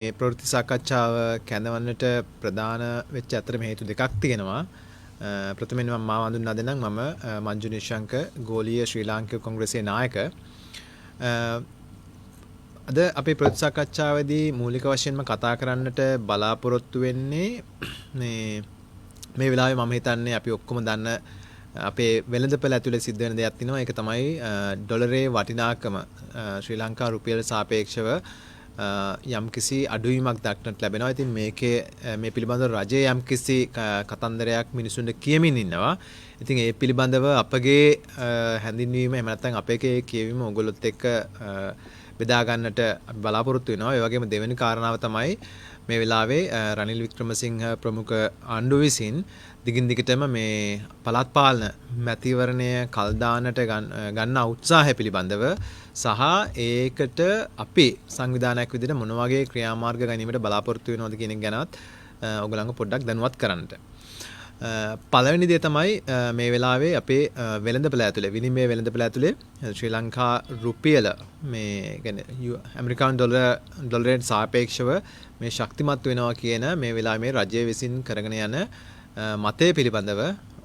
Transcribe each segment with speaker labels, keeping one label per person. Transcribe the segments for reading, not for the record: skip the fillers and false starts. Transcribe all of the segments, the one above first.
Speaker 1: මේ ප්‍රවෘත්ති සාකච්ඡාව කැඳවන්නට ප්‍රධාන වෙච්ච අතරම හේතු දෙකක් තියෙනවා. ප්‍රථමයෙන් මම මාව හඳුන්වා දෙන්නම්. මම මංජු නිශංක ගෝලීය ශ්‍රී ලාංකික කොංග්‍රසයේ නායක. අද අපේ ප්‍රවෘත්ති සාකච්ඡාවේදී මූලික වශයෙන්ම කතා කරන්නට බලාපොරොත්තු වෙන්නේ මේ වෙලාවේ මම හිතන්නේ අපි ඔක්කොම දන්න අපේ වෙළඳපොළ ඇතුලේ සිද්ධ වෙන දෙයක් තියෙනවා. ඒක තමයි ඩොලරේ වටිනාකම ශ්‍රී ලංකා රුපියල සාපේක්ෂව යම්කිසි අඩුවීමක් දක්නට ලැබෙනවා. ඉතින් මේකේ මේ පිළිබඳව රජයේ යම්කිසි කතන්දරයක් මිනිසුන්ට කියමින් ඉන්නවා. ඉතින් ඒ පිළිබඳව අපගේ හැඳින්වීම එහෙම නැත්නම් අපේ කියවීම ඔයගොල්ලොත් එක්ක බෙදා ගන්නට අපි බලාපොරොත්තු වෙනවා. ඒ වගේම දෙවෙනි කාරණාව තමයි මේ වෙලාවේ රනිල් වික්‍රමසිංහ ප්‍රමුඛ ආණ්ඩුව විසින් දිගින් දිගටම මේ පළාත් පාලන මැතිවරණය කල් දාන්නට ගන්න උත්සාහය පිළිබඳව සහ ඒකට අපි සංවිධානයක් විදිහට මොන වගේ ක්‍රියාමාර්ග ගැනීමට බලාපොරොත්තු වෙනවද කියන එක ගැනත් ඔයගොල්ලන්ව පොඩ්ඩක් දැනුවත් කරන්නට. පළවෙනි දේ තමයි මේ වෙලාවේ අපේ වෙළඳපොළ ඇතුලේ විනිමය වෙළඳපොළ ඇතුලේ ශ්‍රී ලංකා රුපියල මේ කියන්නේ ඇමරිකානු ඩොලරයට සාපේක්ෂව මේ ශක්තිමත් වෙනවා කියන මේ වෙලාවේ මේ රජය විසින් කරගෙන යන මතය පිළිබඳව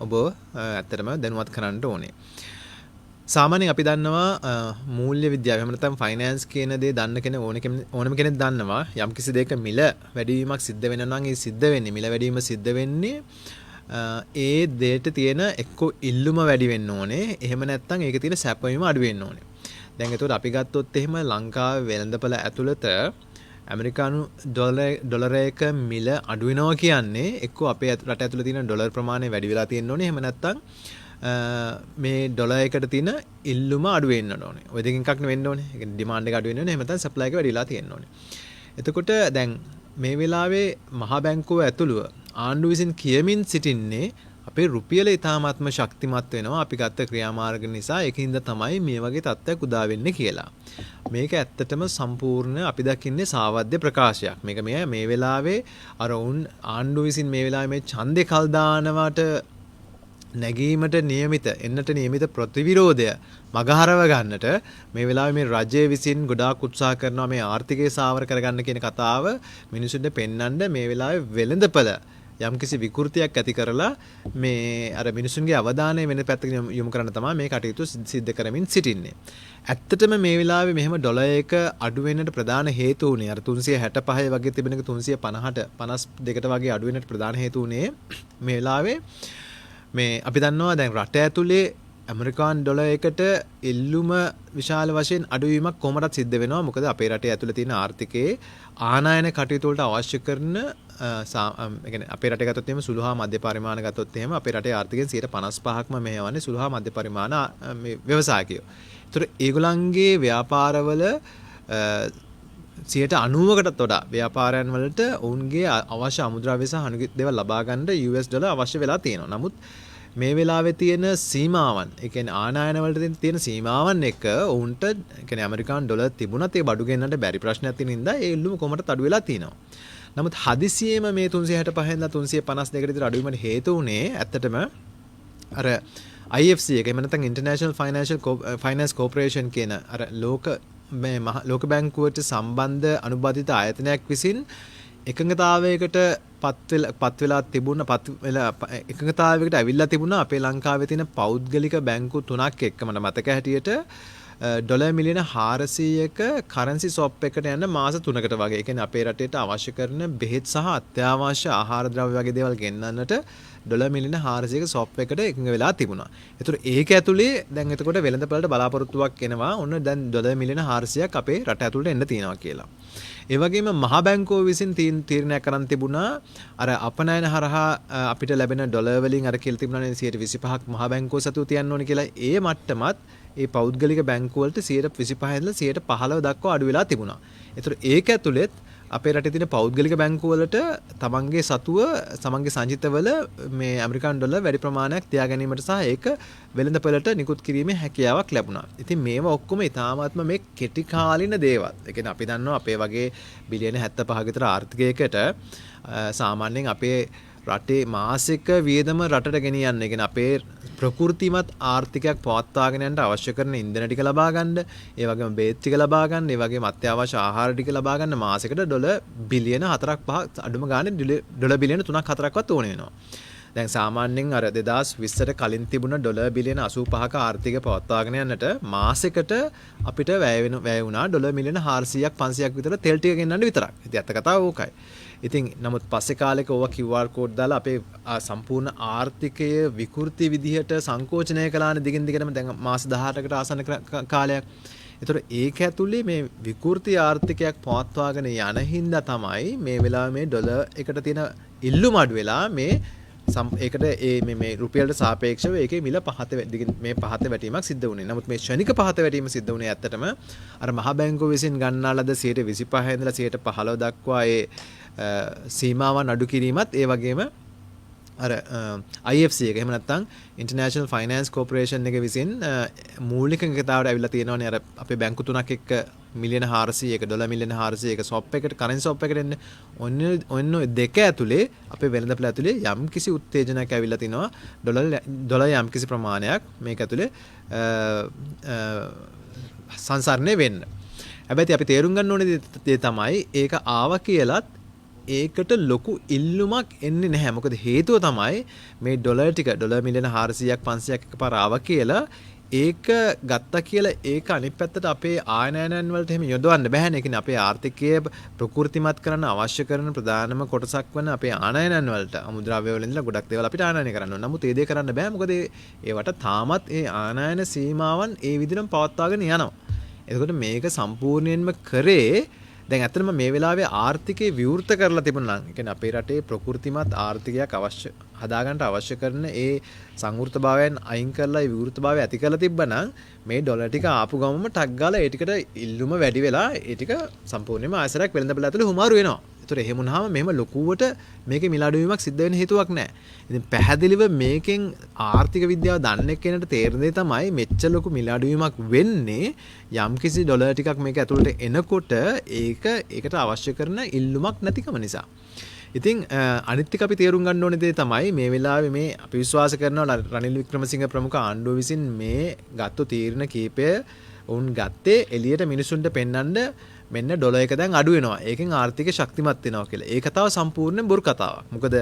Speaker 1: ඔබ ඇත්තටම දැනුවත් කරන්න ඕනේ. සාමාන්‍යයෙන් අපි දන්නවා මූල්‍ය විද්‍යාව එහෙම නැත්නම් ෆයිනෑන්ස් කියන දේ දන්න කෙනෙක් ඕනම කෙනෙක් දන්නවා යම්කිසි දෙයක මිල වැඩිවීමක් සිද්ධ වෙනවා නම් ඒ සිද්ධ වෙන්නේ මිල වැඩිවීම සිද්ධ වෙන්නේ ඒ දෙයට තියෙන එක්ක ඉල්ලුම වැඩි වෙන්න ඕනේ. එහෙම නැත්නම් ඒකේ තියෙන සැපවීම අඩු වෙන්න ඕනේ. දැන් ඒතකොට අපි ගත්තොත් එහෙම ලංකාවේ වෙළඳපොළ ඇතුළත ඇමරිකානු ඩොලරයක මිල අඩු වෙනවා කියන්නේ එක්ක අපේ රට ඇතුළේ තියෙන ඩොලර් ප්‍රමාණය වැඩි වෙලා තියෙන්න ඕනේ. එහෙම නැත්නම් මේ ඩොලර් එකට තියෙන ඉල්ලුම අඩු වෙන්න ඕනේ. ඔය දෙකෙන් එකක් වෙන්න ඕනේ. ඒ කියන්නේ ඩිමාන්ඩ් එක අඩු වෙන්න ඕනේ. එහෙම නැත්නම් සප්ලයි එක වැඩි වෙලා තියෙන්න ඕනේ. එතකොට දැන් මේ වෙලාවේ මහා බැංකුව ඇතුළුව ආණ්ඩුව විසින් කියමින් සිටින්නේ අපේ රුපියල ඉතාමත්ම ශක්තිමත් වෙනවා අපි ගත්ත ක්‍රියාමාර්ග නිසා. ඒකින්ද තමයි මේ වගේ තත්ත්වයක් උදා වෙන්නේ කියලා. මේක ඇත්තටම සම්පූර්ණ අපි දකින්නේ සාවද්‍ය ප්‍රකාශයක්. මේක මේ වෙලාවේ අර උන් ආණ්ඩුව විසින් මේ වෙලාවේ මේ ඡන්දේ කල් දානවට නැගීමට එන්නට නියමිත ප්‍රතිවිරෝධය මගහරව ගන්නට මේ වෙලාවේ මේ රජය විසින් ගොඩාක් උත්සාහ කරනවා මේ ආර්ථිකය සාවර කරගන්න කියන කතාව මිනිසුන්ට පෙන්වන්න මේ වෙලාවේ වෙළඳපොළ යම්කිසි විකෘතියක් ඇති කරලා මේ අර මිනිසුන්ගේ අවධානය වෙන පැත්තකට යොමු කරන්න තමයි මේ කටයුතු සිද්ධ කරමින් සිටින්නේ. ඇත්තටම මේ වෙලාවේ මෙහෙම ඩොලර් එක අඩු වෙන්නට ප්‍රධාන හේතු උනේ අර 365 වගේ තිබෙන එක 350ට 52ට වගේ අඩු වෙන්නට ප්‍රධාන හේතු උනේ මේ වෙලාවේ මේ අපි දන්නවා දැන් රට ඇතුලේ ඇමරිකානු ඩොලර් එකට ඉල්ලුම විශාල වශයෙන් අඩුවීමක් කොහොමදත් සිද්ධ වෙනවා. මොකද අපේ රටේ ඇතුලේ තියෙන ආර්ථිකයේ ආනයන කටයුතු වලට අවශ්‍ය කරන අපේ රටේ ගත්තොත් එහෙම සුළු හා මධ්‍ය පරිමාණ ගත්තොත් එහෙම අපේ රටේ ආර්ථිකයෙන් 55%ක්ම මෙහෙවන්නේ සුළු හා මධ්‍ය පරිමාණ මේ ව්‍යවසායකයෝ. ඒතර ඒගොල්ලන්ගේ ව්‍යාපාරවල 90%කටත් වඩා ව්‍යාපාරයන් වලට ඔවුන්ගේ අවශ්‍ය අමුද්‍රව්‍ය සහ අනිත් දේවල් ලබා ගන්න US ඩොලර් අවශ්‍ය වෙලා තියෙනවා. නමුත් මේ වෙලාවේ තියෙන සීමාවන්, ඒ කියන්නේ ආනයන වලට තියෙන සීමාවන් එක ඔවුන්ට කියන්නේ ඇමරිකානු ඩොලර් තිබුණත් ඒ බඩු ගෙන්නන්න බැරි ප්‍රශ්නයක් තියෙන නිසා ඒ ඉල්ලුම කොහොමද අඩු වෙලා තියෙනවා. නමුත් හදිසියෙම මේ 365 ඉඳලා 352කට විතර අඩු වීමට හේතු උනේ ඇත්තටම අර IFC එක එහෙම නැත්නම් ඉන්ටර්නැෂනල් ෆයිනෑන්ස් කෝපරේෂන් කියන අර ලෝක බැංකුවට සම්බන්ධ අනුබද්ධිත ආයතනයක් විසින් එකඟතාවයකට එකඟතාවයකට ඇවිල්ලා තිබුණා අපේ ලංකාවේ තියෙන පෞද්ගලික බැංකු 3ක් එක්ක මට මතක හැටියට ඩොලර් මිලියන 400ක කරන්සි ස්වැප් එකට යන මාස 3කට වගේ. ඒ කියන්නේ අපේ රටේට අවශ්‍ය කරන බෙහෙත් සහ අත්‍යවශ්‍ය ආහාර ද්‍රව්‍ය වගේ දේවල් ගෙන්නන්නට ඩොලර් මිලියන 400ක ස්වැප් එකට එකඟ වෙලා තිබුණා. ඒතර ඒක ඇතුලේ දැන් එතකොට වෙළඳපළට බලාපොරොත්තුවක් එනවා. ඔන්න දැන් ඩොලර් මිලියන 400ක් අපේ රට ඇතුළට එන්න තියෙනවා කියලා. ඒ වගේම මහා බැංකුව විසින් තීරණයක් කරන් තිබුණා අර අපනයන හරහා අපිට ලැබෙන ඩොලර් වලින් අර කියලා තිබුණානේ 125ක් මහා බැංකුව සතුව තියන්න ඕනේ කියලා. ඒ මට්ටමත් ඒ පෞද්ගලික බැංකුව වලට 125 ඉඳලා 115 දක්වා අඩු වෙලා තිබුණා. ඒතර ඒක ඇතුළෙත් අපේ රටේ තියෙන පෞද්ගලික බැංකුව වලට තමන්ගේ සතුව තමන්ගේ සංචිතවල මේ ඇමරිකානු ඩොලර් වැඩි ප්‍රමාණයක් තියා ගැනීමට සහ ඒක වෙළඳපොළට නිකුත් කිරීමේ හැකියාවක් ලැබුණා. ඉතින් මේවා ඔක්කොම ඉතාමත්ම මේ කෙටි කාලින දේවල්. ඒ කියන්නේ අපි දන්නවා අපේ වගේ බිලියන 75 විතර ආර්ථිකයකට සාමාන්‍යයෙන් අපේ රටේ මාසික වියදම රටට ගෙනියන්න. ඒ කියන්නේ අපේ ප්‍රකෘතිමත් ආර්ථිකයක් පවත්වාගෙන යන්න අවශ්‍ය කරන ඉන්ධන ටික ලබා ගන්න, ඒ වගේම බේත් ටික ලබා ගන්න, ඒ වගේම අත්‍යවශ්‍ය ආහාර ටික ලබා ගන්න මාසෙකට ඩොලර් බිලියන 4ක් 5ක් අඩුම ගානේ ඩොලර් බිලියන 3ක් 4ක්වත් ඕන වෙනවා. දැන් සාමාන්‍යයෙන් අර 2020ට කලින් තිබුණ ඩොලර් බිලියන 85ක ආර්ථිකය පවත්වාගෙන යන්නට මාසෙකට අපිට වැය වුණා ඩොලර් මිලියන 400ක් 500ක් විතර තෙල් ටික ගෙන්නන්න විතරක්. ඉතින් ඇත්ත කතාව ඕකයි. ඉතින් නමුත් පස්සේ කාලෙක ඕවා QR කෝඩ් දාලා අපේ සම්පූර්ණ ආර්ථිකය විකෘති විදිහට සංකෝචනය කළානේ දිගින් දිගටම දැන් මාස 18කට ආසන්න කාලයක්. ඒතර ඒක ඇතුලේ මේ විකෘති ආර්ථිකයක් පවත්වාගෙන යන හින්දා තමයි මේ වෙලාවේ මේ ඩොලර් එකට තියෙන ඉල්ලුම අඩු වෙලා මේ ඒකට මේ රුපියලට සාපේක්ෂව ඒකේ මිල පහත වැටීමක් සිද්ධ වුණේ. නමුත් මේ ශනික පහත වැටීම සිද්ධ වුණේ ඇත්තටම අර මහ බැංකුව විසින් ගන්නා ලද 25% ඉඳලා 15% දක්වා ඒ සීමාවන් අඩු කිරීමත් ඒ වගේම අර IFC එක එහෙම නැත්නම් International Finance Corporation එක විසින් මූලික එකතාවට ඇවිල්ලා තියෙනවානේ අර අපේ බැංකු තුනක් එක්ක මිලියන 400ක ඩොලර් මිලියන 400ක ස්වොප් එකට කරන්සි ස්වොප් එකට එන්නේ ඔන්න දෙක ඇතුලේ අපේ වෙළඳපොළ ඇතුලේ යම් කිසි උත්තේජනයක් ඇවිල්ලා තිනවා ඩොලර් යම් කිසි ප්‍රමාණයක් මේක ඇතුලේ සංසරණය වෙන්න. හැබැයි අපි තේරුම් ගන්න ඕනේ දේ තමයි ඒක ආවා කියලත් ඒකට ලොකු ඉල්ලුමක් එන්නේ නැහැ. මොකද හේතුව තමයි මේ ඩොලර් ටික ඩොලර් මිලියන 400ක් 500ක් එකපාර ආවා කියලා ඒක ගත්තා කියලා ඒක අනිත් පැත්තට අපේ ආයනයන් වලට එහෙම යොදවන්න බෑනේ. ඒ කියන්නේ අපේ ආර්ථිකය ප්‍රකෘතිමත් කරන්න අවශ්‍ය කරන ප්‍රධානම කොටසක් වන අපේ ආයනයන් වලට අමුද්‍රව්‍ය වල ඉඳලා ගොඩක් දේවල් අපිට ආනයනය කරන්න ඕන. නමුත් ඒ දේ කරන්න බෑ. මොකද ඒවට තාමත් ඒ ආනයන සීමාවන් ඒ විදිහටම පවත්වාගෙන යනවා. එතකොට මේක සම්පූර්ණයෙන්ම කරේ දැන් ඇත්තටම මේ වෙලාවේ ආර්ථිකය විවෘත කරලා තිබුණා නම්, ඒ කියන්නේ අපේ රටේ ප්‍රකෘතිමත් ආර්ථිකයක් හදාගන්න අවශ්‍ය කරන ඒ සංවෘතභාවයන් අයින් කරලා ඒ විවෘතභාවය ඇති කරලා තිබ්බනම් මේ ඩොලර් ටික ආපු ගමම ටක් ගාලා ඒ ටිකට ඉල්ලුම වැඩි වෙලා ඒ ටික සම්පූර්ණයෙන්ම ආයසරයක් වෙළඳපොළ ඇතුලේ හුමාරු වෙනවා. ඒතර එහෙම වුණාම මෙහෙම ලොකුවට මේකේ මිල අඩුවීමක් සිද්ධ වෙන්න හේතුවක් නැහැ. ඉතින් පැහැදිලිව මේකෙන් ආර්ථික විද්‍යාව දන්නේ කෙනෙක්ට තේරෙන දේ තමයි මෙච්චර ලොකු මිල අඩුවීමක් වෙන්නේ යම්කිසි ඩොලර් ටිකක් මේක ඇතුළට එනකොට ඒකට අවශ්‍ය කරන ඉල්ලුමක් නැතිකම නිසා. ඉතින් අනිත් එක අපි තේරුම් ගන්න ඕනේ දේ තමයි මේ වෙලාවේ මේ අපි විශ්වාස කරනවා රනිල් වික්‍රමසිංහ ප්‍රමුඛ ආණ්ඩුව විසින් මේ ගත්ත තීරණ කීපය උන් ගත්තේ එළියට මිනිසුන්ට පෙන්වන්න මෙන්න ඩොලර් එක දැන් අඩු වෙනවා. ඒකෙන් ආර්ථිකය ශක්තිමත් වෙනවා කියලා. ඒ කතාව සම්පූර්ණයෙන් බොරු කතාවක්. මොකද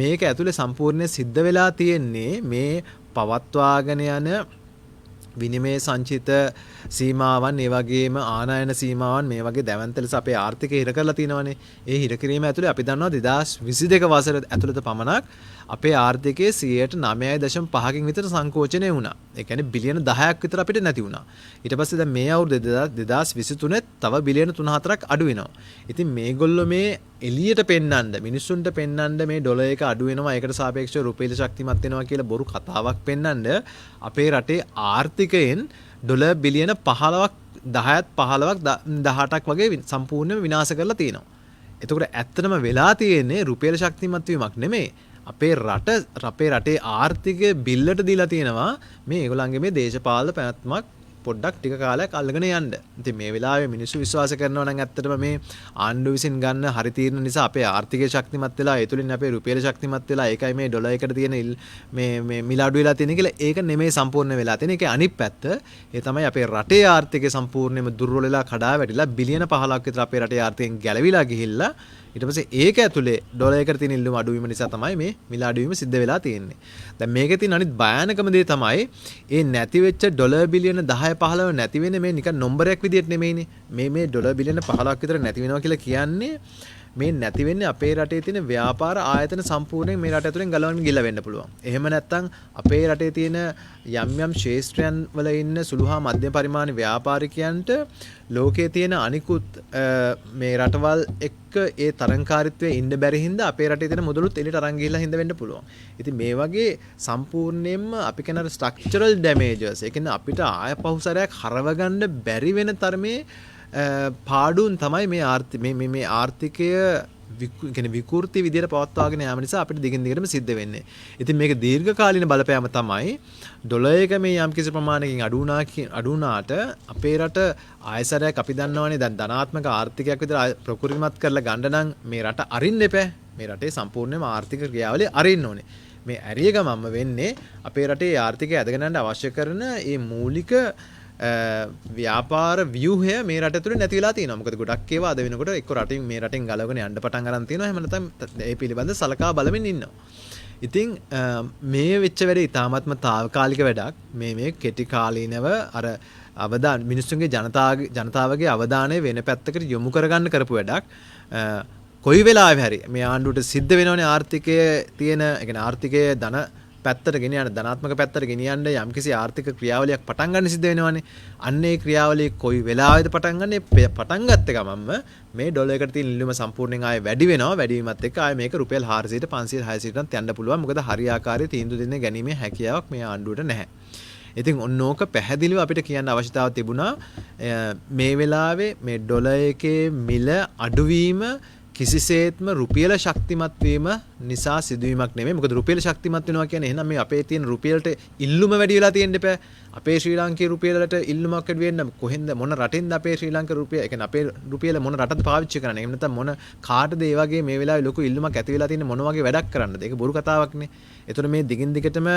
Speaker 1: මේක ඇතුලේ සම්පූර්ණයෙන් සිද්ධ වෙලා තියෙන්නේ මේ පවත්වාගෙන යන විනිමය සංචිත සීමාවන් ඒ වගේම ආනයන සීමාවන් මේ වගේ දැවැන්ත ලෙස අපේ ආර්ථිකය හිර කරලා තියෙනවානේ. ඒ හිර කිරීම ඇතුලේ අපි දන්නවා 2022 වසර ඇතුළත පමණක් අපේ ආර්ථිකයේ 9.5කින් විතර සංකෝචනය වුණා. ඒ කියන්නේ බිලියන 10ක් විතර අපිට නැති වුණා. ඊට පස්සේ දැන් මේ අවුරුදු 2023 තව බිලියන 3-4ක් අඩු වෙනවා. ඉතින් මේගොල්ලෝ මේ එළියට පෙන්නන්න මිනිස්සුන්ට පෙන්නන්න මේ ඩොලර් එක අඩු වෙනවා ඒකට සාපේක්ෂව රුපියල ශක්තිමත් වෙනවා කියලා බොරු කතාවක් පෙන්නන්න අපේ රටේ ආර්ථිකයෙන් ඩොලර් බිලියන 15ක් 10ක් 15ක් 18ක් වගේ සම්පූර්ණයෙන්ම විනාශ කරලා තියෙනවා. එතකොට ඇත්තටම වෙලා තියෙන්නේ රුපියල ශක්තිමත් වීමක් නෙමෙයි. අපේ රටේ ආර්ථිකය බිල්ලට දීලා තියෙනවා මේ ඒගොල්ලන්ගේ මේ දේශපාලන පැවැත්මක් පොඩ්ඩක් ටික කාලයක් අල්ලගෙන යන්න. ඉතින් මේ වෙලාවේ මිනිස්සු විශ්වාස කරනවා නම් ඇත්තටම මේ ආණ්ඩුව විසින් ගන්න හරි තීරණ නිසා අපේ ආර්ථිකය ශක්තිමත් වෙලා ඒ තුලින් අපේ රුපියල ශක්තිමත් වෙලා ඒකයි මේ ඩොලර් එකට තියෙන මේ මිල අඩු වෙලා තියෙන කියලා ඒක නෙමෙයි සම්පූර්ණ වෙලා තියෙන. ඒකේ අනිත් පැත්ත ඒ තමයි අපේ රටේ ආර්ථිකය සම්පූර්ණයෙන්ම දුර්වල වෙලා කඩා වැටිලා බිලියන 15ක් විතර අපේ රටේ ආර්ථිකයෙන් ගැලවිලා ගිහිල්ලා ඊට පස්සේ ඒක ඇතුලේ ඩොලර් එකට තියෙන ඉල්ලුම අඩුවීම නිසා තමයි මේ මිල අඩුවීම සිද්ධ වෙලා තියෙන්නේ. දැන් මේකේ තියෙන අනිත් භයානකම දේ තමයි ඒ නැති වෙච්ච ඩොලර් බිලියන 10-15 නැති වෙන්නේ මේ නිකන් නම්බරයක් විදියට නෙමෙයිනේ. මේ ඩොලර් බිලියන 15ක් විතර නැති වෙනවා කියලා කියන්නේ මේ නැති වෙන්නේ අපේ රටේ තියෙන ව්‍යාපාර ආයතන සම්පූර්ණයෙන් මේ රට ඇතුලෙන් ගලවන්න ගිල්ල වෙන්න පුළුවන්. එහෙම නැත්නම් අපේ රටේ තියෙන යම් ශේෂ්ත්‍රයන් වල ඉන්න සුළු හා මධ්‍යම පරිමාණ ව්‍යාපාරිකයන්ට ලෝකයේ තියෙන අනිකුත් මේ රටවල් එක්ක ඒ තරංකාරීත්වයේ ඉන්න බැරි හින්දා අපේ රටේ තියෙන මුදලුත් එළියට අරන් ගිහිල්ලා හින්දා වෙන්න පුළුවන්. ඉතින් මේ වගේ සම්පූර්ණයෙන්ම අපි කියන ස්ට්‍රක්චරල් ඩැමේජස් ඒ කියන්නේ අපිට ආය පහුසරයක් හරව ගන්න බැරි වෙන තරමේ පාඩුන් තමයි මේ ආර්ථිකය විකෘති විදියට පවත්වාගෙන යාම නිසා අපිට දිගින් දිගටම සිද්ධ වෙන්නේ. ඉතින් මේක දීර්ඝකාලීන බලපෑම තමයි ඩොලර් එක මේ යම්කිසි ප්‍රමාණයකින් අඩු වුණාට අපේ රට ආයසරයක් අපි දන්නවනේ දැන් ධනාත්මක ආර්ථිකයක් විතර ප්‍රකෘතිමත් කරලා ගන්න නම් මේ රට අරින්න එපා. මේ රටේ සම්පූර්ණයෙන්ම ආර්ථික ක්‍රියාවලිය අරින්න ඕනේ. මේ ඇරිය ගමන්ම වෙන්නේ අපේ රටේ ආර්ථිකය ඇදගෙන යන්න අවශ්‍ය කරන මේ මූලික ව්‍යාපාර ව්‍යුහය මේ රට තුළ නැති වෙලා තියෙනවා. මොකද ගොඩක් ඒවා අද වෙනකොට එක්ක රටින් මේ රටෙන් ගලවගෙන යන්න පටන් ගන්න තියෙනවා. එහෙම නැත්නම් ඒ පිළිබඳ සලකා බලමින් ඉන්නවා. ඉතින් මේ වෙච්ච වැඩේ ඉතාමත්ම తాවකාලික වැඩක්. මේ කෙටි කාලීනව අර අවදාන මිනිස්සුන්ගේ ජනතාවගේ අවධානය වෙන පැත්තකට යොමු කරගන්න කරපු වැඩක්. කොයි වෙලාවෙ හරි මේ ආණ්ඩුවට සිද්ධ වෙනවනේ ආර්ථිකයේ තියෙන, ඒ කියන්නේ ආර්ථිකයේ ධන පැත්තට ගෙනියන්න, ධනාත්මක පැත්තට ගෙනියන්න යම්කිසි ආර්ථික ක්‍රියාවලියක් පටන් ගන්න සිද්ධ වෙනවනේ. අන්න ඒ ක්‍රියාවලිය කොයි වෙලාවෙද පටන් ගන්න? පටන් ගත්ත ගමන්ම මේ ඩොලර් එකට තියෙන ඉල්ලුම සම්පූර්ණයෙන් ආයෙ වැඩි වෙනවා. වැඩි වීමත් එක්ක ආයෙ මේක රුපියල් 400ට 500 600ට යන්න පුළුවන්. මොකද හරියාකාරී තීන්දුව දෙන්න ගැනීමේ හැකියාවක් මේ ආණ්ඩුවට නැහැ. ඉතින් ඔන්නෝක පැහැදිලිව අපිට කියන්න අවශ්‍යතාවය තිබුණා. මේ වෙලාවේ මේ ඩොලර් එකේ මිල අඩුවීම කිසිසේත්ම රුපියල ශක්තිමත් වීම නිසා සිදුවීමක් නෙමෙයි. මොකද රුපියල ශක්තිමත් වෙනවා කියන්නේ එහෙනම් මේ අපේ තියෙන රුපියලට ඉල්ලුම වැඩි වෙලා තියෙන්න එපා. අපේ ශ්‍රී ලාංකීය රුපියලට ඉල්ලුමක් වැඩි වෙන්න කොහෙන්ද මොන රටින්ද අපේ ශ්‍රී ලාංකික රුපියල, ඒ කියන්නේ අපේ රුපියල මොන රටද පාවිච්චි කරන්නේ? එහෙම නැත්නම් මොන කාටද ඒ වගේ මේ වෙලාවේ ලොකු ඉල්ලුමක් ඇති වෙලා තියෙන්නේ මොන වගේ වැඩක් කරන්නද? ඒක බොරු කතාවක්නේ. ඒතකොට මේ දිගින් දිගටම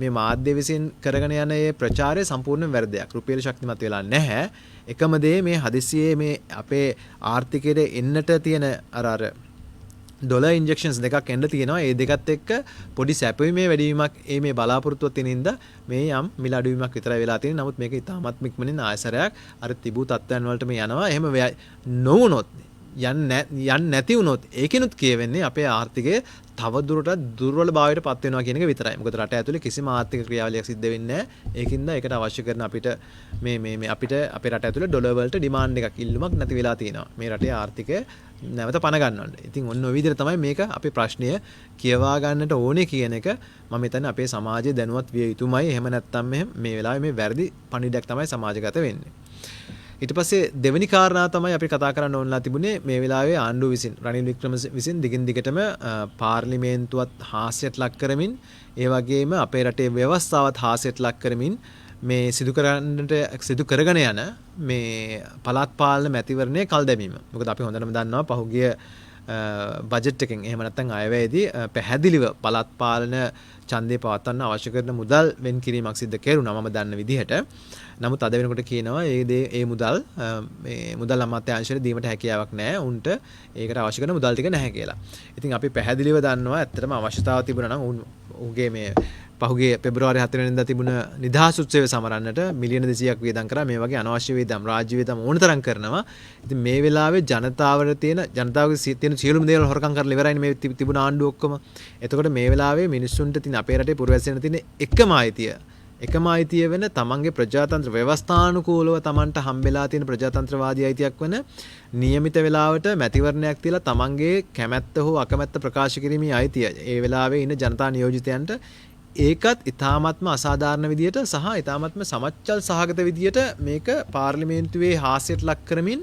Speaker 1: මේ මාධ්‍ය විසින් කරගෙන යන මේ ප්‍රචාරය සම්පූර්ණයෙන් වැරදියක්. රුපියල ශක්තිමත් වෙලා නැහැ. එකම දේ මේ හදිස්සියේ මේ අපේ ආර්ථිකයේ එන්නට තියෙන අර ඩොලර් ඉන්ජෙක්ෂන්ස් දෙකක් එන්න තියෙනවා. ඒ දෙකත් එක්ක පොඩි සැපවීමේ වැඩිවීමක් මේ බලාපොරොත්තුවක් තියෙනින්ද මේ යම් මිල අඩුවීමක් විතරයි වෙලා තියෙන්නේ. නමුත් මේක ඉතාමත් ඉක්මනින් ආයසරයක් අර තිබූ තත්ත්වයන් වලට මේ යනවා. එහෙම නොවුනොත් යන්නේ නැති වුණොත් ඒකිනුත් කියවෙන්නේ අපේ ආර්ථිකය තව දුරටත් දුර්වල භාවයට පත් වෙනවා කියන එක විතරයි. මොකද රට ඇතුලේ කිසිම ආර්ථික ක්‍රියාවලියක් සිද්ධ වෙන්නේ නැහැ. ඒකින්ද ඒකට අවශ්‍ය කරන අපිට මේ අපිට අපේ රට ඇතුලේ ඩොලර් වලට ඩිමාන්ඩ් එකක් ඉල්ලුමක් නැති වෙලා තියෙනවා. මේ රටේ ආර්ථිකය නැවත පණ ගන්නවන්න. ඉතින් ඔන්න ඔය විදිහට තමයි මේක අපේ ප්‍රශ්නය කියවා ගන්නට ඕනේ කියන එක මම හිතන්නේ අපේ සමාජය දැනුවත් විය යුතුමයි. එහෙම නැත්නම් මේ වෙලාවේ මේ වැරදි පණිඩයක් තමයි සමාජගත වෙන්නේ. ඊට පස්සේ දෙවෙනි කාරණා තමයි අපි කතා කරන්න ඕනලා තිබුණේ මේ වෙලාවේ ආණ්ඩුව විසින් රනිල් වික්‍රමසිංහ විසින් දිගින් දිගටම පාර්ලිමේන්තුවත් හාස්‍යයට ලක් කරමින් ඒ වගේම අපේ රටේ ව්‍යවස්ථාවත් හාස්‍යයට ලක් කරමින් මේ සිදු කරගෙන යන මේ පළාත් පාලන මැතිවරණයේ කල් දැමීම. මොකද අපි හොඳටම දන්නවා පහුගිය බජට් එකෙන් එහෙම නැත්නම් අයවැයේදී පැහැදිලිව පළාත් පාලන ඡන්දය පවත්වන්න අවශ්‍ය කරන මුදල් වෙන් කිරීමක් සිදු කෙරුණා මම දන්න විදිහට. නමුත් අද වෙනකොට කියනවා ඒ මුදල් අමාත්‍යාංශයට දීමට හැකියාවක් නැහැ. උන්ට ඒකට අවශ්‍ය කරන මුදල් ටික නැහැ කියලා. ඉතින් අපි පැහැදිලිව දන්නවා ඇත්තටම අවශ්‍යතාවය තිබුණා නම් උන්ගේ මේ පහුගිය පෙබරවාරි 4 වෙනිදා තිබුණ නිදහස් උත්සවය සමරන්නට මිලියන 200ක් වියදම් කරා. මේ වගේ අනවශ්‍ය වියදම් රාජ්‍ය වියදම් ඕනතරම් කරනවා. ඉතින් මේ වෙලාවේ ජනතාවගේ තියෙන සියලුම දේවල් හොරකම් කරලා ඉවරයිනේ මේ තිබුණ ආණ්ඩුව ඔක්කොම. එතකොට මේ වෙලාවේ මිනිස්සුන්ට තියෙන අපේ රටේ පුරවැසියන්ට තියෙන එකම අයිතිය වෙන තමන්ගේ ප්‍රජාතන්ත්‍ර ව්‍යවස්ථානුකූලව තමන්ට හම්බෙලා තියෙන ප්‍රජාතන්ත්‍රවාදී අයිතියක් වෙන નિયમિત වෙලාවට මැතිවරණයක් තියලා තමන්ගේ කැමැත්ත හෝ අකමැත්ත ප්‍රකාශ කිරීමේ අයිතිය ඒ වෙලාවේ ඉන්න ජනතා නියෝජිතයන්ට ඒකත් ඉතාමත්ම අසාධාරණ විදියට සහ ඉතාමත්ම සමච්චල් සහගත විදියට මේක පාර්ලිමේන්තුවේ හාස්‍යයට ලක් කරමින්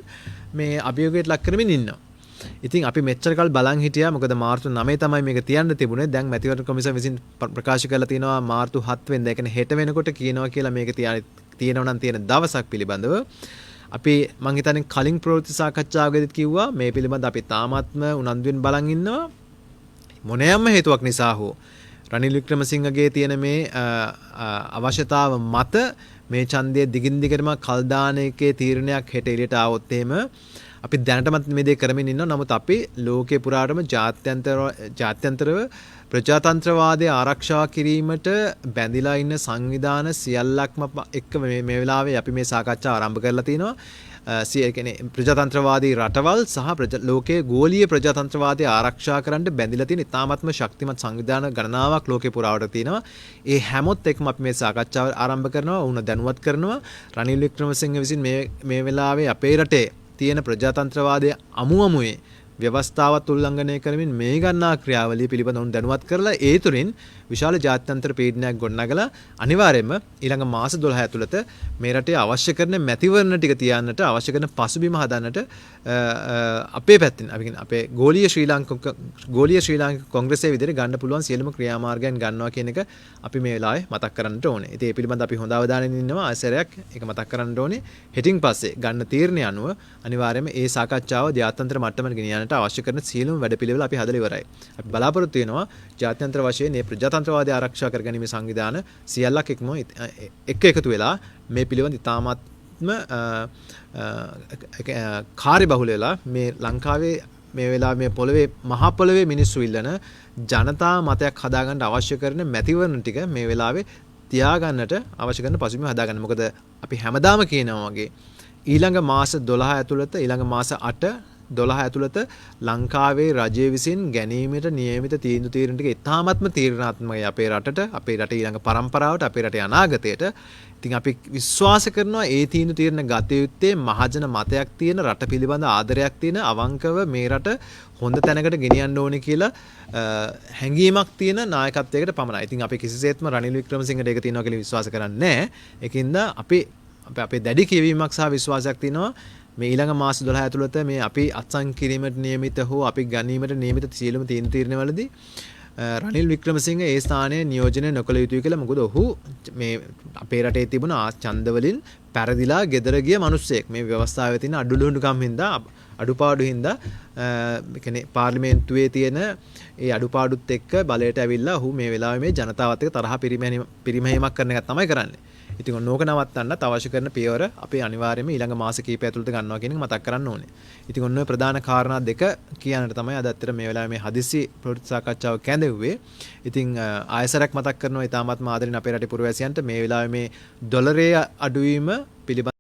Speaker 1: මේ අභියෝගයට ලක් කරමින් ඉන්නවා. ඉතින් අපි මෙච්චර කල් බලන් හිටියා. මොකද මාර්තු 9 තමයි මේක තියන්න තිබුණේ. දැන් මැතිවරණ කොමිසම විසින් ප්‍රකාශ කරලා තියෙනවා මාර්තු 7 වෙනිදා. ඒ කියන්නේ හෙට වෙනකොට කියනවා කියලා මේක තියෙනවා නම් තියෙන දවසක් පිළිබඳව. අපි මං හිතන්නේ කලින් ප්‍රවෘත්ති සාකච්ඡාවකදීත් කිව්වා මේ පිළිබඳව අපි තාමත්ම උනන්දුවෙන් බලන් ඉන්නවා. මොනෑම හේතුවක් නිසා හෝ රනිල් වික්‍රමසිංහගේ තියෙන මේ අවශ්‍යතාව මත මේ ඡන්දය දිගින් දිගටම කල් දාන එකේ තීරණයක් හෙට එළියට ආවොත් එහෙම අපි දැනටමත් මේ දේ කරමින් ඉන්නවා. නමුත් අපි ලෝකේ පුරාටම ජාත්‍යන්තරව ප්‍රජාතන්ත්‍රවාදය ආරක්ෂා කිරීමට බැඳිලා ඉන්න සංවිධාන සියල්ලක්ම එක්ක මේ වෙලාවේ අපි මේ සාකච්ඡාව ආරම්භ කරලා තිනවා. කියන්නේ ප්‍රජාතන්ත්‍රවාදී රටවල් සහ ලෝකයේ ගෝලීය ප්‍රජාතන්ත්‍රවාදය ආරක්ෂා කරන්න බැඳිලා තියෙන ඉතාමත්ම ශක්තිමත් සංවිධාන ගණනාවක් ලෝකේ පුරාවට තියෙනවා. ඒ හැමොත් එක්කම අපි මේ සාකච්ඡාව ආරම්භ කරනවා. උන දැනුවත් කරනවා. රනිල් වික්‍රමසිංහ විසින් මේ වෙලාවේ අපේ රටේ තියෙන ප්‍රජාතන්ත්‍රවාදය අමුමුවේ ව්‍යවස්ථාවත් උල්ලංඝනය කරමින් මේ ගන්නා ක්‍රියාවලිය පිළිබඳව දැනුවත් කරලා ඒ තුරින් විශාල ජාත්‍යන්තර පීඩනයක් ගොඩනගලා අනිවාර්යයෙන්ම ඊළඟ මාස 12 ඇතුළත මේ රටේ අවශ්‍ය කරන මැතිවරණ ටික තියන්නට අවශ්‍ය කරන පසුබිම හදන්නට අපේ පැත්තෙන් අපේ ගෝලීය ශ්‍රී ලාංකික කොංග්‍රසයේ විදිහට ගන්න පුළුවන් සියලුම ක්‍රියාමාර්ගයන් ගන්නවා කියන එක අපි මේ වෙලාවේ මතක් කරන්නට ඕනේ. ඉතින් ඒ පිළිබඳව අපි හොඳ අවධානයෙන් ඉන්නවා. ආසරයක් ඒක මතක් කරන්න ඕනේ. හෙටින් පස්සේ ගන්න තීරණය අනුව අනිවාර්යයෙන්ම ඒ සාකච්ඡාව ජාත්‍යන්තර මට්ටමට ගෙනියන්නට ගන්නට අවශ්‍ය කරන සියලුම වැඩපිළිවෙල අපි හදලා ඉවරයි. අපි බලාපොරොත්තු වෙනවා ජාත්‍යන්තර වශයෙන් මේ ප්‍රජාතන්ත්‍රවාදය ආරක්ෂා කරගැනීමේ සංවිධාන සියල්ලක් එකතු වෙලා මේ පිළිබඳ ඉතාමත්ම කාර්යබහුල වෙලා මේ ලංකාවේ මේ වෙලාවේ මේ පොළවේ මහා පොළවේ මිනිස්සු ඉල්ලන ජනතා මතයක් හදාගන්න අවශ්‍ය කරන මැතිවරණ ටික මේ වෙලාවේ තියාගන්නට අවශ්‍ය කරන පසුබිම හදාගන්න. මොකද අපි හැමදාම කියනවා වගේ ඊළඟ මාස 12 ඇතුළත ඊළඟ මාස 8 12 ඇතුළත ලංකාවේ රජය විසින් ගැනීමට නියමිත තීන්දුව తీරන ටික ඉතාමත්ම තීරණාත්මකයි අපේ රටට, අපේ රටේ ඊළඟ පරම්පරාවට, අපේ රටේ අනාගතයට. ඉතින් අපි විශ්වාස කරනවා ඒ තීන්දුව తీරන ගත යුත්තේ මහජන මතයක් තියෙන රට පිළිබඳ ආදරයක් තියෙන අවංකව මේ රට හොඳ තැනකට ගෙනියන්න ඕනේ කියලා හැඟීමක් තියෙන නායකත්වයකට පමණයි. ඉතින් අපි කිසිසේත්ම රනිල් වික්‍රමසිංහට ඒක තියෙනවා කියලා විශ්වාස කරන්නේ නැහැ. ඒකින්ද අපේ දැඩි කියවීමක් සහ විශ්වාසයක් තියෙනවා මේ ඊළඟ මාස 12 ඇතුළත මේ අපි අත්සන් කිරීමට නියමිත හෝ අපි ගැනීමට නියමිත සියලුම තීරණවලදී රනිල් වික්‍රමසිංහ ඒ ස්ථානයේ නියෝජනය නොකළ යුතුයි කියලා. මොකද ඔහු මේ අපේ රටේ තිබුණ ඡන්ද වලින් පෙරදිලා ගෙදර ගිය මිනිස්සෙක්. මේ ව්‍යවස්ථාවේ තියෙන අඩුලුහුඬුකම් හින්දා අඩුපාඩු හින්දා කියන්නේ පාර්ලිමේන්තුවේ තියෙන ඒ අඩුපාඩුත් එක්ක බලයට ඇවිල්ලා ඔහු මේ වෙලාවේ මේ ජනතාවත් එක්ක තරහ පිරිමැහීමක් කරන එක තමයි කරන්නේ. ඉතින් ඕක නවත්තන්නත් අවශ්‍ය කරන පියවර අපි අනිවාර්යයෙන්ම ඊළඟ මාස කිහිපය ඇතුළත ගන්නවා කියන එක මතක් කරන්න ඕනේ. ඉතින් ඔන්න ඔය ප්‍රධාන කාරණා දෙක කියන්නට තමයි අද අතර මේ වෙලාවේ මේ හදිසි ප්‍රවෘත්ති සාකච්ඡාව කැඳෙව්වේ. ඉතින් ආයසරක් මතක් කරනවා ඊටමත් ආදරෙන් අපේ රටේ පුරවැසියන්ට මේ වෙලාවේ මේ ඩොලරයේ අඩුවීම පිළිබඳ